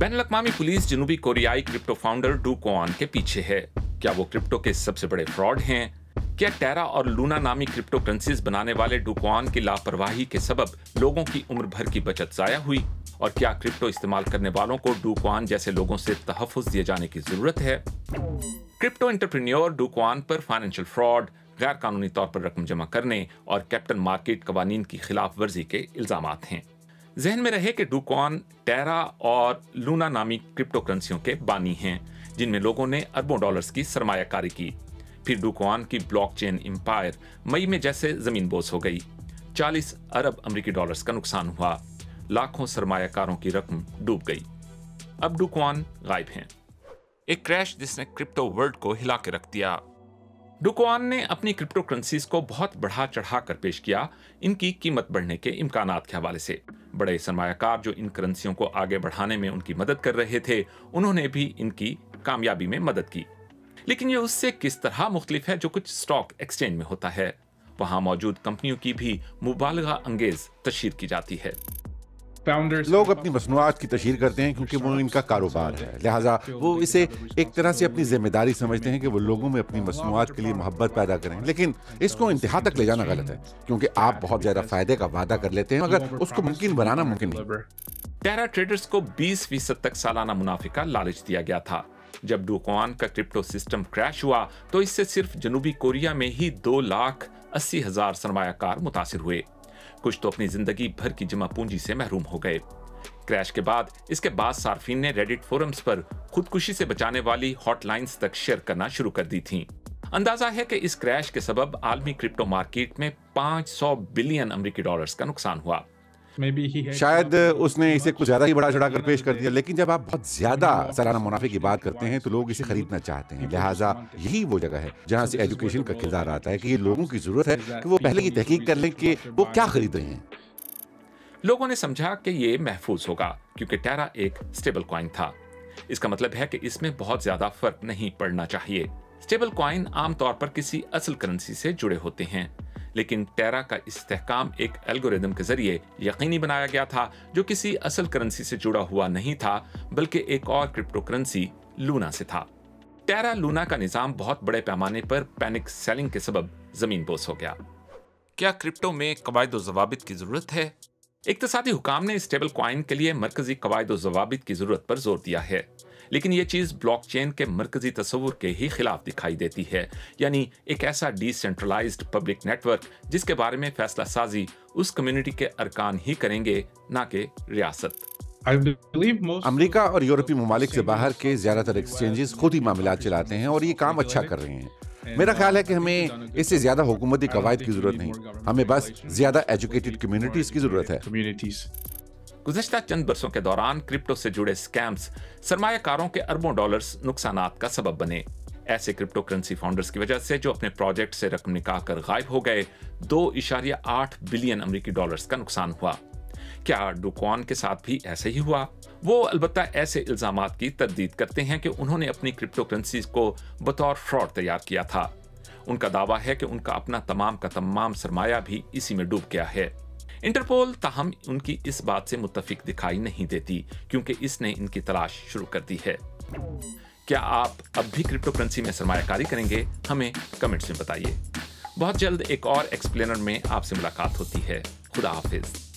Ban अल-अक़वामी police जनूबी कोरियाई crypto founder do Kuan के पीछे है। क्या वो क्रिप्टो के सबसे बड़े फ्रॉड हैं? क्या टेरा और लूना नामी क्रिप्टो करेंसीज बनाने वाले डू क्वान की लापरवाही के सबब लोगों की उम्र भर की बचत जाया हुई? और क्या क्रिप्टो इस्तेमाल करने वालों को डू क्वान जैसे लोगों से तहफ़्फ़ुज़ दिए जाने की जरूरत है? क्रिप्टो एंटरप्रेन्योर डू क्वान पर फाइनेंशियल फ्रॉड, गैर कानूनी तौर पर रकम जमा करने और कैपिटल मार्केट कवानीन की खिलाफ वर्जी के इल्जामात हैं। जहन में रहे कि डू क्वान टेरा और लूना नामी क्रिप्टो करेंसियों के बानी हैं, जिनमें लोगों ने अरबों डॉलर्स की सरमायाकारी की। फिर डू क्वान की ब्लॉकचेन एम्पायर मई में जैसे जमीन बोस हो गई। 40 अरब अमेरिकी डॉलर्स का नुकसान हुआ। लाखों सरमायाकारों की रकम डूब गई। अब डू क्वान गायब हैं। एक क्रैश जिसने क्रिप्टो वर्ल्ड को हिला के रख दिया। डू क्वान ने अपनी क्रिप्टो करेंसीज को बहुत बढ़ा चढ़ा कर पेश किया, इनकी कीमत बढ़ने के इम्कानात के हवाले से। बड़े सरमायाकार जो इन करेंसियों को आगे बढ़ाने में उनकी मदद कर रहे थे, उन्होंने भी इनकी कामयाबी में मदद की। लेकिन ये उससे किस तरह मुख्तलिफ है जो कुछ स्टॉक एक्सचेंज में होता है। वहां मौजूद कंपनियों की भी मुबालगा अंगेज तशहीर की जाती है। लोग अपनी मसनूआत की तशहीर करते हैं क्योंकि वो इनका कारोबार है, लिहाजा वो इसे एक तरह से अपनी जिम्मेदारी समझते हैं कि वो लोगों में अपनी मसनूआत के लिए मोहब्बत पैदा करें। लेकिन इसको इंतहा तक ले जाना गलत है, क्योंकि आप बहुत ज्यादा फायदे का वादा कर लेते हैं मगर उसको मुमकिन बनाना मुमकिन नहीं। टेरा ट्रेडर्स को 20% तक सालाना मुनाफे का लालच दिया गया था। जब डू क्वान का क्रिप्टो सिस्टम क्रैश हुआ तो इससे सिर्फ जनूबी कोरिया में ही 2,80,000 सरमायाकार मुतासिर हुए। कुछ तो अपनी जिंदगी भर की जमा पूंजी से महरूम हो गए। क्रैश के बाद इसके बाद सार्फिन ने रेडिट फोरम्स पर खुदकुशी से बचाने वाली हॉटलाइंस तक शेयर करना शुरू कर दी थीं। अंदाजा है कि इस क्रैश के सबब आलमी क्रिप्टो मार्केट में 500 बिलियन अमेरिकी डॉलर्स का नुकसान हुआ। शायद उसने इसे कुछ ज्यादा ही बड़ा चढ़ाकर पेश कर दिया, लेकिन जब आप बहुत ज्यादा सालाना मुनाफे की बात करते हैं तो लोग इसे खरीदना चाहते हैं। लिहाजा यही वो जगह है जहां से एजुकेशन का किरदार आता है कि ये लोगों की जरूरत है कि वो पहले ये तहकीक कर लें कि वो क्या खरीद रहे हैं। लोगों ने समझा कि ये महफूज होगा क्योंकि टेरा एक स्टेबल कॉइन था। इसका मतलब है कि इसमें बहुत ज्यादा फर्क नहीं पड़ना चाहिए। स्टेबल कॉइन आमतौर पर किसी असल करेंसी से जुड़े होते हैं, लेकिन टेरा का इस्तेहकाम एक एल्गोरिदम के जरिए यकीनी बनाया गया था जो किसी असल करेंसी से जुड़ा हुआ नहीं था, बल्कि एक और क्रिप्टो करेंसी लूना से था। टेरा लूना का निजाम बहुत बड़े पैमाने पर पैनिक सेलिंग के सबब जमीन बोस हो गया। क्या क्रिप्टो में कवायद व ज़वाबित की जरूरत है? इक्तिसादी हुकाम ने स्टेबल कॉइन के लिए मरकजी कवायद व ज़वाबित की जरूरत पर जोर दिया है, लेकिन ये चीज ब्लॉकचेन के मरकजी तस्वुर के ही खिलाफ दिखाई देती है, यानी एक ऐसा डिसेंट्रलाइज्ड पब्लिक नेटवर्क जिसके बारे में फैसला साजी उस कम्युनिटी के अरकान ही करेंगे, ना कि रियासत। अमेरिका और यूरोपीय ममालिक से बाहर के ज्यादातर एक्सचेंजेस खुद ही मामलात चलाते हैं और ये काम अच्छा कर रहे हैं। मेरा ख्याल है कि हमें इससे ज्यादा हुकूमती कवायद की जरूरत नहीं, हमें बस ज्यादा एजुकेटेड कम्युनिटीज की जरूरत है। गुज़श्ता चंद बरसों के दौरान क्रिप्टो से जुड़े स्कैम्स सरमायाकारों के अरबों डॉलर्स नुकसानात का सबब बने। ऐसे क्रिप्टो करेंसी फाउंडर्स की वजह से जो अपने प्रोजेक्ट से रकम निकाल कर गायब हो गए, 2.8 बिलियन अमेरिकी डॉलर्स का नुकसान हुआ। क्या डू क्वान के साथ भी ऐसे ही हुआ? वो अलबत्ता ऐसे इल्जामात की तरदीद करते हैं कि उन्होंने अपनी क्रिप्टो करेंसीज को बतौर फ्रॉड तैयार किया था। उनका दावा है कि उनका अपना तमाम का तमाम सरमाया भी इसी में डूब गया है। इंटरपोल ताहम उनकी इस बात से मुत्तफिक दिखाई नहीं देती क्योंकि इसने इनकी तलाश शुरू कर दी है। क्या आप अब भी क्रिप्टो करेंसी में सरमायाकारी करेंगे? हमें कमेंट्स में बताइए। बहुत जल्द एक और एक्सप्लेनर में आपसे मुलाकात होती है। खुदा हाफिज।